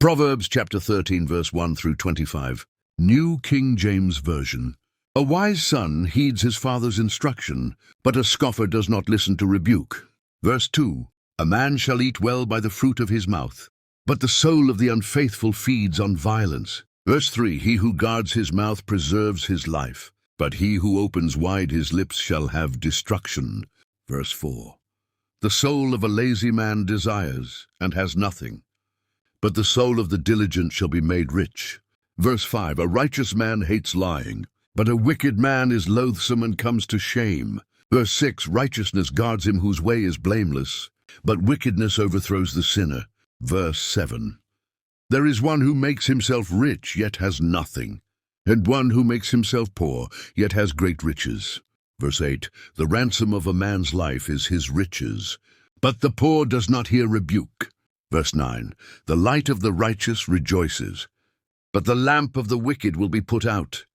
Proverbs chapter 13, verse 1 through 25. New King James Version. A wise son heeds his father's instruction, but a scoffer does not listen to rebuke. Verse 2. A man shall eat well by the fruit of his mouth, but the soul of the unfaithful feeds on violence. Verse 3. He who guards his mouth preserves his life, but he who opens wide his lips shall have destruction. Verse 4. The soul of a lazy man desires, and has nothing, but the soul of the diligent shall be made rich. Verse 5. A righteous man hates lying, but a wicked man is loathsome and comes to shame. Verse 6. Righteousness guards him whose way is blameless, but wickedness overthrows the sinner. Verse 7. There is one who makes himself rich, yet has nothing, and one who makes himself poor, yet has great riches. Verse 8. The ransom of a man's life is his riches, but the poor does not hear rebuke. Verse 9. The light of the righteous rejoices, but the lamp of the wicked will be put out.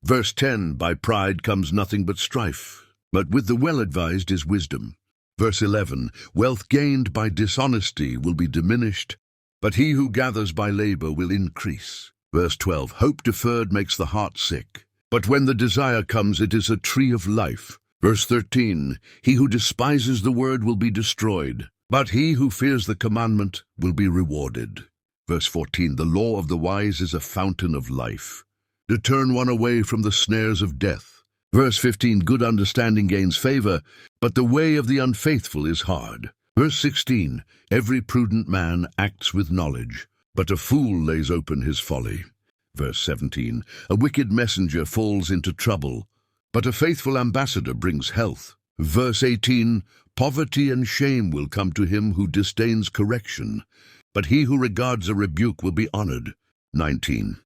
Verse 10. By pride comes nothing but strife, but with the well-advised is wisdom. Verse 11. Wealth gained by dishonesty will be diminished, but he who gathers by labor will increase. Verse 12. Hope deferred makes the heart sick, but when the desire comes it is a tree of life. Verse 13. He who despises the word will be destroyed, but he who fears the commandment will be rewarded. Verse 14. The law of the wise is a fountain of life, to turn one away from the snares of death. Verse 15. Good understanding gains favor, but the way of the unfaithful is hard. Verse 16. Every prudent man acts with knowledge, but a fool lays open his folly. Verse 17. A wicked messenger falls into trouble, but a faithful ambassador brings health. Verse 18. Poverty and shame will come to him who disdains correction, but he who regards a rebuke will be honored. 19.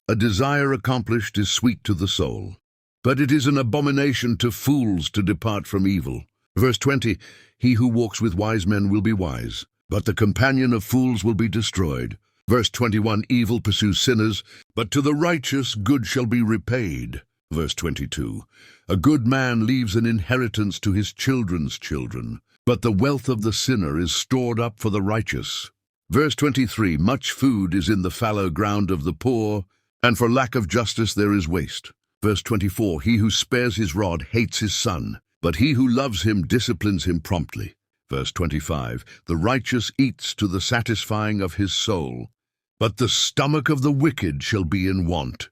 A desire accomplished is sweet to the soul, but it is an abomination to fools to depart from evil. Verse 20. He who walks with wise men will be wise, but the companion of fools will be destroyed. Verse 21. Evil pursues sinners, but to the righteous good shall be repaid. Verse 22. A good man leaves an inheritance to his children's children, but the wealth of the sinner is stored up for the righteous. Verse 23. Much food is in the fallow ground of the poor, and for lack of justice there is waste. Verse 24. He who spares his rod hates his son, but he who loves him disciplines him promptly. Verse 25. The righteous eats to the satisfying of his soul, but the stomach of the wicked shall be in want.